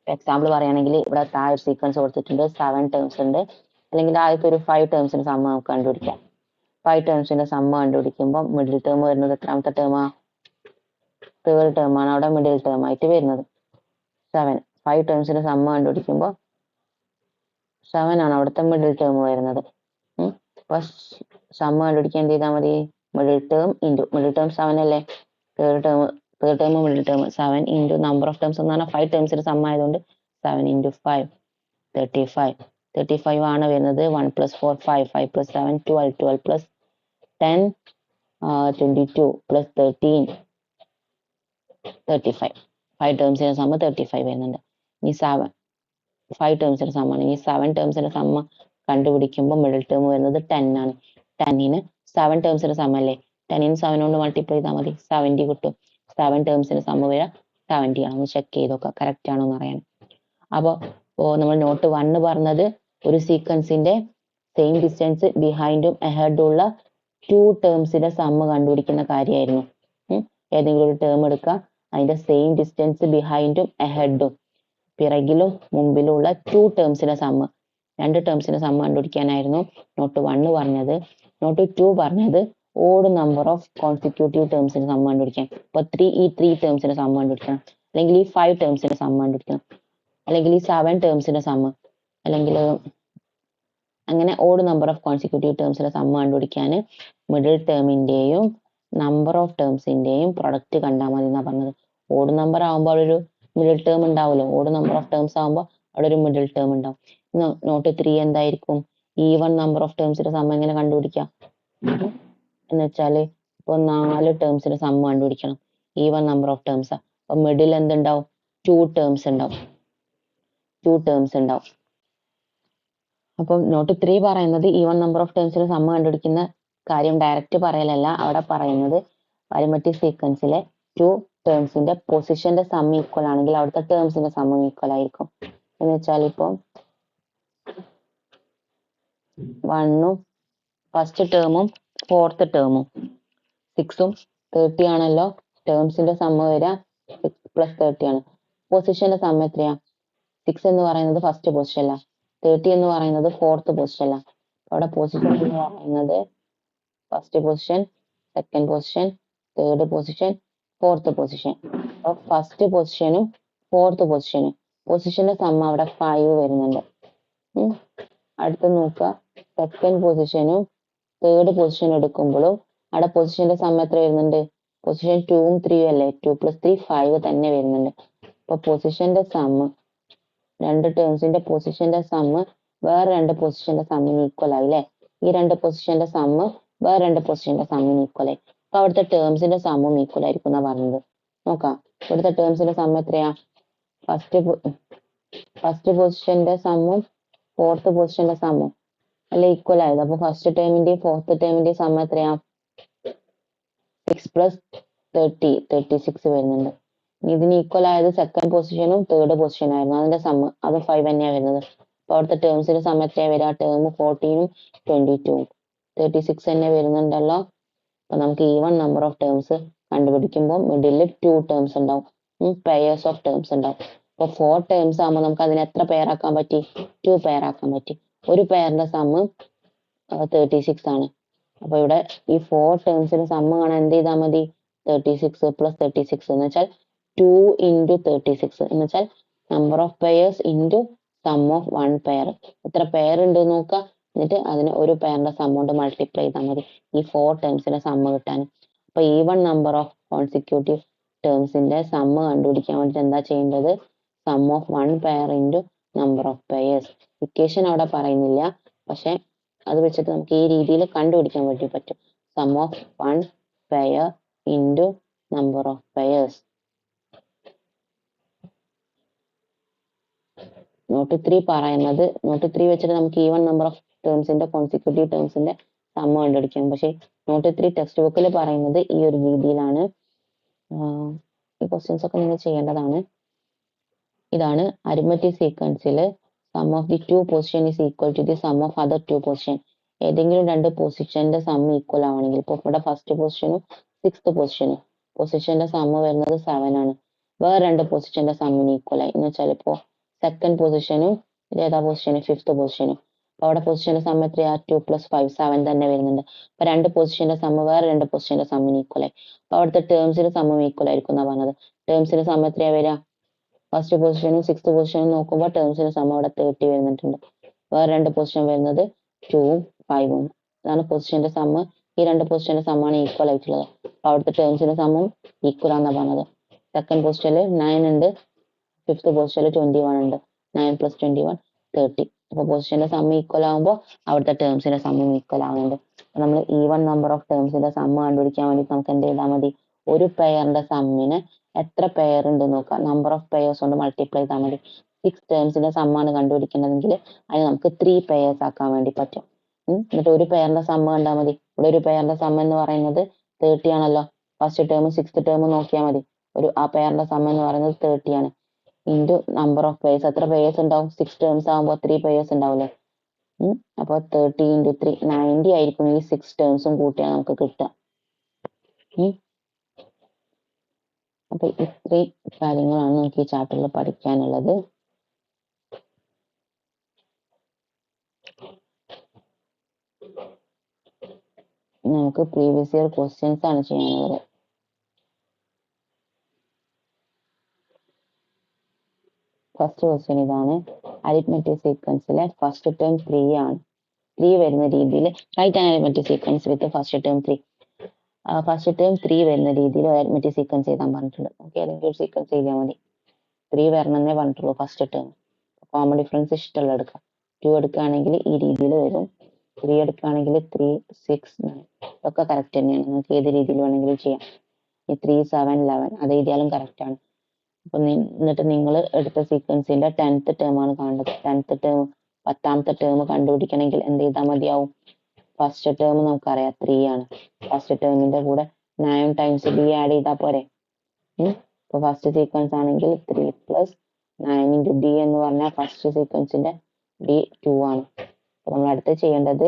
എക്സാമ്പിൾ പറയുകയാണെങ്കിൽ ഇവിടെ താഴെ സീക്വൻസ് കൊടുത്തിട്ടുണ്ട്. 7 ടേംസ് ഉണ്ട്, അല്ലെങ്കിൽ ആദ്യത്തെ ഒരു 5 ടേംസിന്റെ സമ്മ നമുക്ക് കണ്ടുപിടിക്കാം. 5 ടേംസിന്റെ സമ്മ കണ്ടുപിടിക്കുമ്പോൾ മിഡിൽ ടേം വരുന്നത് എത്രാമത്തെ ടേമാ? തേർഡ് ടേം ആണ് അവിടെ മിഡിൽ ടേം ആയിട്ട് വരുന്നത്. 7. 5 ടേംസിന്റെ സമ്മ കണ്ടുപിടിക്കുമ്പോൾ 7 ആണ് അവിടുത്തെ മിഡിൽ ടേം വരുന്നത്. അപ്പൊ സമ്മ കണ്ടുപിടിക്കാൻ എന്ത് ചെയ്താൽ മതി? Middle term into middle term 7 അല്ലേ, third term middle term 7 into number of terms എന്ന് പറഞ്ഞാൽ 5 ടേംസിന്റെ സമ്മ ആയതുകൊണ്ട് 7 × 5 35 ആണ് വരുന്നത്. 1 + 4 5 5 + 7 12 12 + 10 22 + 13 35. 5 ടേംസിന്റെ സമ്മ 35 വരുന്നുണ്ട്. ഇനി 5 ടേംസിന്റെ സമ്മാണ്. ഈ 7 ടേംസിന്റെ സമ്മ കണ്ടുപിടിക്കുമ്പോൾ മിഡിൽ ടേം വരുന്നത് 10 ആണ്. 10ന് 7 ടേംസിന്റെ സമ്മ അല്ലേ, 10ന് 7 കൊണ്ട് മൾട്ടിപ്ലൈ ചെയ്താൽ മതി, 70 കിട്ടും. 7 ടേംസിന്റെ സമ്മ വരിക 70 ആണ്. ഒന്ന് ചെക്ക് ചെയ്ത് നോക്കുക കറക്റ്റ് ആണോ എന്ന് അറിയാൻ. അപ്പൊ നമ്മൾ നോട്ട് 1 പറഞ്ഞത് ഒരു സീക്വൻസിന്റെ സെയിം ഡിസ്റ്റൻസ് ബിഹൈൻഡും അഹെഡും ഉള്ള 2 ടേംസിന്റെ സമ്മ കണ്ടുപിടിക്കുന്ന കാര്യമായിരുന്നു. ഏതെങ്കിലും ഒരു ടേം എടുക്കുക, അതിന്റെ സെയിം ഡിസ്റ്റൻസ് ബിഹൈൻഡും അഹെഡും, പിറകിലും മുമ്പിലും ഉള്ള 2 ടേംസിന്റെ സമ്മ, 2 ടേംസിന്റെ സമ്മ കണ്ടുപിടിക്കാനായിരുന്നു നോട്ട് 1 പറഞ്ഞത്. നോട്ട് 2 പറഞ്ഞത് ഓഡ് നമ്പർ ഓഫ് കോൺസിക്യൂട്ടീവ് ടേംസിന്റെ സമ്മ കണ്ടുപിടിക്കാൻ. അപ്പൊ 3 ടേംസിന്റെ സമ്മ കണ്ടുപിടിക്കണം, അല്ലെങ്കിൽ ഈ 5 ടേംസിന്റെ സമ്മ കണ്ടുപിടിക്കണം, അല്ലെങ്കിൽ ഈ 7 ടേംസിന്റെ സമ്മ, അല്ലെങ്കിൽ അങ്ങനെ ഓഡ് നമ്പർ ഓഫ് കോൺസിക്യൂട്ടീവ് ടേംസിന്റെ സമ്മ കണ്ടുപിടിക്കാൻ മിഡിൽ ടേമിന്റെയും നമ്പർ ഓഫ് ടേംസിന്റെയും പ്രൊഡക്റ്റ് കണ്ടാൽ മതി എന്നാ പറഞ്ഞത്. ഓഡ് നമ്പർ ആകുമ്പോൾ ഒരു മിഡിൽ ടേം ഉണ്ടാവുമല്ലോ, ഓഡ് നമ്പർ ഓഫ് ടേംസ് ആകുമ്പോൾ അവിടെ ഒരു മിഡിൽ ടേം ഉണ്ടാവും. നോട്ട് 3 എന്തായിരിക്കും? ഈവൺ നമ്പർ ഓഫ് ടേംസിന്റെ സമ്മ എങ്ങനെ കണ്ടുപിടിക്കാം എന്ന് വെച്ചാല് ഇപ്പൊ 4 ടേംസിന്റെ സമ്മ കണ്ടുപിടിക്കണം, ഈവൺ നമ്പർ ഓഫ് ടേംസ്. അപ്പൊ മിഡിൽ എന്തുണ്ടാവും? 2 ടേംസ് ഉണ്ടാവും. അപ്പം നോട്ട് 3 പറയുന്നത് ഈവൺ നമ്പർ ഓഫ് ടേംസിന് സമ്മ കണ്ടുപിടിക്കുന്ന കാര്യം ഡയറക്റ്റ് പറയലല്ല, അവിടെ പറയുന്നത് അരിത്മെറ്റിക് സീക്വൻസിലെ 2 ടേംസിന്റെ പൊസിഷന്റെ സം ഈക്വൽ ആണെങ്കിൽ അവിടുത്തെ ടേംസിന്റെ സമ്മും ഈക്വൽ ആയിരിക്കും. എന്ന് വെച്ചാൽ ഇപ്പൊ 1ഉം ഫസ്റ്റ് ടേമും 4th ടേമും 6ഉം 30 ആണല്ലോ. ടേംസിന്റെ സമ്മ വരിക 6 + 30 ആണ്. പൊസിഷന്റെ സമ്മ എത്രയാ? 6 എന്ന് പറയുന്നത് ഫസ്റ്റ് പൊസിഷൻ അല്ല, 30 എന്ന് പറയുന്നത് 4th പൊസിഷൻ അല്ല. അവിടെ പൊസിഷൻ എന്ന് പറയുന്നത് first position, second position, third position, 4th position. അപ്പൊ ഫസ്റ്റ് പൊസിഷനും 4th പൊസിഷന്റെ സമ്മ അവിടെ 5 വരുന്നുണ്ട്. അടുത്ത് നോക്കുക, സെക്കൻഡ് പൊസിഷനും തേർഡ് പൊസിഷൻ എടുക്കുമ്പോഴും അവിടെ പൊസിഷന്റെ സമ്മ എത്ര വരുന്നുണ്ട്? പൊസിഷൻ 2ഉം 3ഉം അല്ലേ, 2 + 3 5 തന്നെ വരുന്നുണ്ട്. ഇപ്പൊ പൊസിഷന്റെ സമ്മ് രണ്ട് ടേംസിന്റെ പൊസിഷന്റെ സമ്മ് വേറെ രണ്ട് പൊസിഷന്റെ സമ്മിന് ഈക്വൽ ആയില്ലേ? ഈ രണ്ട് പൊസിഷന്റെ സമ്മ് വേറെ രണ്ട് പൊസിഷന്റെ സമ്മിന് ഈക്വൽ ആയി. അപ്പൊ അവിടുത്തെ ടേംസിന്റെ സമ്മും ഈക്വൽ ആയിരിക്കും എന്നാ പറഞ്ഞത്. നോക്കാം, ഇവിടുത്തെ ടേംസിന്റെ സമ്മ് എത്രയാ? ഫസ്റ്റ് പൊസിഷന്റെ സമ്മും ഫോർത്ത് പൊസിഷന്റെ സമ്മും അല്ല ഈക്വൽ ആയത്. അപ്പൊ ഫസ്റ്റ് ടേമിന്റെയും ഫോർത്ത് ടേമിന്റെയും സമ്മ് എത്രയാ? 6 പ്ലസ് 36 വരുന്നുണ്ട്. ഇതിന് ഈക്വൽ ആയത് സെക്കൻഡ് പൊസിഷനും തേർഡ് പൊസിഷനും ആയിരുന്നു. അതിന്റെ സമ്മ് അത് 5 തന്നെയാണ് വരുന്നത്. അപ്പൊ അവിടുത്തെ ടേംസിന്റെ സമ്മ് എത്രയാ വരിക? ടേം 14ഉം 22ഉം 36 തന്നെ വരുന്നുണ്ടല്ലോ. അപ്പൊ നമുക്ക് ഈവൺ നമ്പർ ഓഫ് ടേംസ് കണ്ടുപിടിക്കുമ്പോൾ മിഡിലിൽ 2 ടേംസ് ഉണ്ടാവും, പെയർസ് ഓഫ് ടേംസ് ഉണ്ടാവും. അപ്പൊ 4 ടേംസ് ആകുമ്പോൾ നമുക്ക് അതിനെ എത്ര പെയർ ആക്കാൻ പറ്റി? 2 പെയർ ആക്കാൻ പറ്റി. ഒരു പെയറിന്റെ സമ്മ് 36 ആണ്. അപ്പൊ ഇവിടെ ഈ 4 ടേംസിന് സമ്മ് കാണാൻ എന്ത് ചെയ്താൽ മതി? 36 പ്ലസ് 36 എന്ന് വെച്ചാൽ 2 into 36 എന്ന് വെച്ചാൽ number of pairs into sum of 1 pair. എത്ര പെയർ ഉണ്ട് നോക്കുക, എന്നിട്ട് അതിന് ഒരു പെയറിന്റെ സം കൊണ്ട് മൾട്ടിപ്ലൈ ചെയ്താൽ മതി ഈ 4 ടേംസിന്റെ സമ്മ് കിട്ടാൻ. അപ്പൊ ഈവൺ നമ്പർ ഓഫ് കോൺസിക്യൂട്ടീവ് ടേംസിന്റെ സമ്മ് കണ്ടുപിടിക്കാൻ വേണ്ടിട്ട് എന്താ ചെയ്യേണ്ടത്? Sum of 1 pair into number of pairs. Equation അവിടെ പറയുന്നില്ല, പക്ഷെ അത് വെച്ചിട്ട് നമുക്ക് ഈ രീതിയിൽ കണ്ടുപിടിക്കാൻ വേണ്ടി പറ്റും. Sum of 1 pair into number of pairs. Note 3 പറയുന്നത്, നോട്ട് 3 വെച്ചിട്ട് നമുക്ക് ഈവൺ നമ്പർ ഓഫ് ടേംസിന്റെ കോൺസിക്യൂട്ടീവ് ടേംസിന്റെ സമ്മ് കണ്ടുപിടിക്കാം. പക്ഷെ നോട്ട് 3 ടെക്സ്റ്റ് ബുക്കിൽ പറയുന്നത് ഈ ഒരു രീതിയിലാണ്. ഈ ക്വസ്റ്റ്യൻസ് ഒക്കെ നിങ്ങൾ ചെയ്യേണ്ടതാണ്. ഇതാണ് അരിത്മെറ്റിക് സീക്വൻസിൽ sum of the 2 position is equal to the sum of other 2 position. ഏതെങ്കിലും രണ്ട് പൊസിഷന്റെ സമ്മ് ഈക്വൽ ആവണമെങ്കിൽ, ഇപ്പൊ ഇവിടെ ഫസ്റ്റ് പൊസിഷനും 6th പൊസിഷന്റെ സമ്മ് വരുന്നത് 7 ആണ്. വേറെ രണ്ട് പൊസിഷന്റെ സമ്മിന് ഈക്വൽ ആയി എന്ന് വെച്ചാൽ ഇപ്പോ സെക്കൻഡ് പൊസിഷനും ഏതാ പൊസിഷനും 5th പൊസിഷനും. അപ്പൊ അവിടെ പൊസിഷന്റെ സമ്മ് എത്രയാ? 2 പ്ലസ് 5 7 തന്നെ വരുന്നുണ്ട്. അപ്പൊ രണ്ട് പൊസിഷന്റെ സമ്മ് വേറെ രണ്ട് പൊസിഷന്റെ സമ്മിന് ഈക്വൽ ആയി. അപ്പൊ അവിടുത്തെ ടേംസിന്റെ സമ്മും ഈക്വൽ ആയിരിക്കും എന്നാ പറഞ്ഞത്. ടേംസിന്റെ സമ്മ് എത്രയാ വരിക? ഫസ്റ്റ് പൊസിഷനും 6th പൊസിഷനും നോക്കുമ്പോൾ ടേംസിന്റെ സമ്മ് അവിടെ 30 വരുന്നിട്ടുണ്ട്. വേറെ രണ്ട് പൊസിഷൻ വരുന്നത് 2ഉം 5ഉം. അതാണ് പൊസിഷന്റെ സമ്മ്. ഈ രണ്ട് പൊസിഷന്റെ സമ്മാണ് ഈക്വൽ ആയിട്ടുള്ളത്. അപ്പൊ അവിടുത്തെ ടേംസിന്റെ സമ്മും ഈക്വൽ ആണെന്നാ പറഞ്ഞത്. സെക്കൻഡ് പൊസിഷനിൽ 9 ഉണ്ട്, 5th പൊസിഷനിൽ 21 ഉണ്ട്. 9 പ്ലസ് 21 30. അപ്പൊ പൊസിഷന്റെ സമ്മ് ഈക്വൽ ആകുമ്പോൾ അവിടുത്തെ ടേംസിന്റെ സമ്മും ഈക്വൽ ആവുന്നുണ്ട്. നമ്മൾ ഈവൺ നമ്പർ ഓഫ് ടേംസിന്റെ സമ്മ് കണ്ടുപിടിക്കാൻ വേണ്ടി നമുക്ക് എന്ത് ചെയ്താൽ മതി? ഒരു പെയറിന്റെ സമ്മിന് എത്ര പെയർ ഉണ്ട് നോക്കാം, നമ്പർ ഓഫ് പെയർസ് കൊണ്ട് മൾട്ടിപ്ലൈ ചെയ്താൽ മതി. 6 ടേംസിന്റെ സമ്മാണ് കണ്ടുപിടിക്കുന്നതെങ്കിൽ അതിന് നമുക്ക് 3 പെയർസ് ആക്കാൻ വേണ്ടി പറ്റും. എന്നിട്ട് ഒരു പെയറിന്റെ സമ്മ് കണ്ടാൽ മതി. ഇവിടെ ഒരു പെയറിന്റെ സമ്മ് എന്ന് പറയുന്നത് 30 ആണല്ലോ. ഫസ്റ്റ് ടേമും 6th ടേമും നോക്കിയാൽ മതി. ആ പെയറിന്റെ സമ്മ് എന്ന് പറയുന്നത് 30 ആണ്. ഇൻറ്റു നമ്പർ ഓഫ് പെയർസ്, എത്ര പെയർസ് ഉണ്ടാവും? 6 ടേംസ് ആകുമ്പോൾ 3 പെയർസ് ഉണ്ടാവില്ലേ? അപ്പോൾ 30 into 3 90 ആയിരിക്കും ഈ 6 ടേംസും കൂട്ടിയാൽ നമുക്ക് കിട്ടുക. അപ്പൊ ഇത്രയും കാര്യങ്ങളാണ് നമുക്ക് ഈ ചാപ്റ്ററിൽ പഠിക്കാനുള്ളത്. നമുക്ക് പ്രീവിയസ് ഇയർ ക്വസ്റ്റ്യൻസ് ആണ് ചെയ്യാനുള്ളത്. ഫസ്റ്റ് ക്വസ്റ്റ്യൻ ഇതാണ്. അരിത്മെറ്റിക് സീക്വൻസിലെ ഫസ്റ്റ് ടേം 3 ആണ്. 3 വരുന്ന രീതിയിൽ write an arithmetic sequence with first term 3. First term 3 വരുന്ന രീതിയിൽ അരിത്മെറ്റിക് സീക്വൻസ് എഴുതാൻ പറഞ്ഞിട്ടുണ്ട്. നമുക്ക് ഏതെങ്കിലും ഒരു സീക്വൻസ് എഴുതിയാൽ മതി. 3 വരണമെന്നേ പറഞ്ഞിട്ടുള്ളൂ ഫസ്റ്റ് ടേം. കോമൺ ഡിഫറൻസ് ഇഷ്ടമുള്ള എടുക്കാം. 2 എടുക്കുകയാണെങ്കിൽ ഈ രീതിയിൽ വരും. 3 എടുക്കുകയാണെങ്കിൽ 3 6 9 ഇതൊക്കെ കറക്റ്റ് തന്നെയാണ്. നമുക്ക് ഏത് രീതിയിൽ വേണമെങ്കിലും ചെയ്യാം. ഈ 3 7 11 അത് എഴുതിയാലും കറക്റ്റ് ആണ്. അപ്പൊ എന്നിട്ട് നിങ്ങൾ എടുത്ത സീക്വൻസിന്റെ 10th ടേം ആണ് കാണേണ്ടത്. 10th ടേം 10ാമത്തെ ടേം കണ്ടുപിടിക്കണമെങ്കിൽ എന്ത് ചെയ്താൽ മതിയാവും? ഫസ്റ്റ് ടേം നമുക്കറിയാം 3 ആണ്. ഫസ്റ്റ് ടേമിന്റെ കൂടെ 9 ടൈംസ് d ആഡ് ചെയ്താൽ പോരെ. ഇപ്പൊ ഫസ്റ്റ് സീക്വൻസ് ആണെങ്കിൽ 3 പ്ലസ് 9 into d എന്ന് പറഞ്ഞാൽ ഫസ്റ്റ് സീക്വൻസിന്റെ d 2 ആണ്. അപ്പൊ നമ്മൾ അടുത്ത് ചെയ്യേണ്ടത്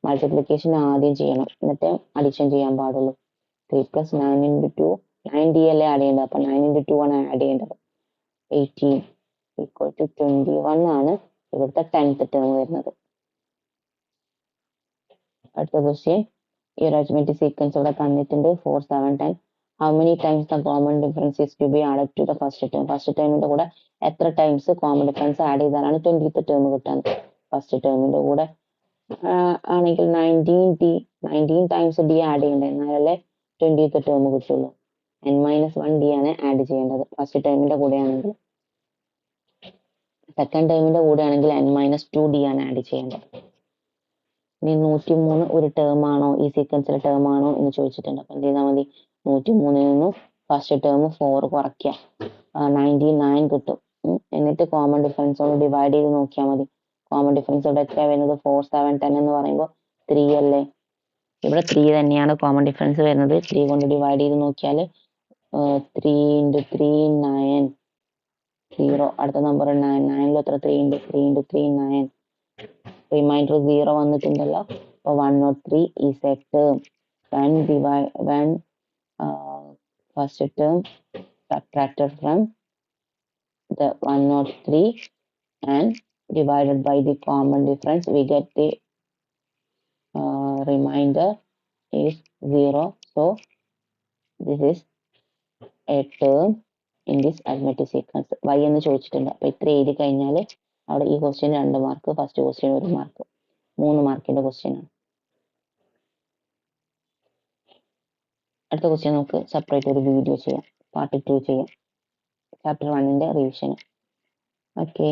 മൾട്ടിപ്ലിക്കേഷൻ ആദ്യം ചെയ്യണം, എന്നിട്ട് അഡിഷൻ ചെയ്യാൻ പാടുള്ളൂ. 3 പ്ലസ് 9 into 2 9d അല്ലേ ആഡ് ചെയ്യേണ്ടത്. അപ്പൊ 9 into 2 ആണ് ആഡ് ചെയ്യേണ്ടത്. 18 equal to 21 ആണ് ഇവിടുത്തെ 10th ടേം വരുന്നത്. അടുത്ത ക്വസ്റ്റ്യൻ, ഈ ഒരു അരിത്മെറ്റിക് സീക്വൻസ് ഇവിടെ തന്നിട്ടുണ്ട്. 4 7 10. How many times the common difference is to be added to the first term? First ടേമിന്റെ കൂടെ എത്ര ടൈംസ് കോമൺ ഡിഫറൻസ് ആഡ് ചെയ്താലാണ് 20th ടേം കിട്ടുന്നത്? ഫസ്റ്റ് ടേമിന്റെ കൂടെ ആണെങ്കിൽ 19 ടൈംസ് d ആഡ് ചെയ്യേണ്ടത്, എന്നാലല്ലേ 20th ടേം കിട്ടുള്ളൂ. n-1 d ആണ് ആഡ് ചെയ്യേണ്ടത് ഫസ്റ്റ് ടേമിന്റെ കൂടെ ആണെങ്കിൽ. സെക്കൻഡ് ടേമിന്റെ കൂടെ ആണെങ്കിൽ n-2d ആണ് ആഡ് ചെയ്യേണ്ടത്. ഇനി 103 ഒരു ടേം ആണോ ഈ സീക്വൻസിലെ ടേം ആണോ എന്ന് ചോദിച്ചിട്ടുണ്ട്. അപ്പൊ എന്ത് ചെയ്താൽ മതി, 103 നിന്നും ഫസ്റ്റ് ടേം 4 കുറയ്ക്കുക, 99 കിട്ടും. എന്നിട്ട് കോമൺ ഡിഫറൻസ് കൊണ്ട് ഡിവൈഡ് ചെയ്ത് നോക്കിയാൽ മതി. കോമൺ ഡിഫറൻസ് ഇവിടെ എത്ര വരുന്നത്, 4 7 10 എന്ന് പറയുമ്പോൾ 3 അല്ലേ. ഇവിടെ 3 തന്നെയാണ് കോമൺ ഡിഫറൻസ് വരുന്നത്. 3 കൊണ്ട് ഡിവൈഡ് ചെയ്ത് നോക്കിയാൽ 3 × 3 9, 0. അടുത്ത നമ്പർ 9, 9 എത്ര, 3 × 3 × 3 9. റിമൈൻഡർ 0 വന്നിട്ടുണ്ടല്ലോ. അപ്പോൾ 103 is a term when first term subtracted from the 103 and divided by the common difference, we get the remainder is 0. So this is a term in this arithmetic sequence. Y എന്ന് ചോദിച്ചിട്ടുണ്ട്. അപ്പോൾ ഇത്ര എഴുതി കഴിഞ്ഞാൽ അവിടെ ഈ question 2 mark, first question 1 mark, 3 മാർക്കിന്റെ ക്വസ്റ്റ്യൻ ആണ്. അടുത്ത ക്വസ്റ്റ്യൻ നമുക്ക് സെപ്പറേറ്റ് ഒരു വീഡിയോ ചെയ്യാം, പാർട്ട് 2 ചെയ്യാം, ചാപ്റ്റർ 1ന്റെ റിവിഷൻ. ഓക്കെ.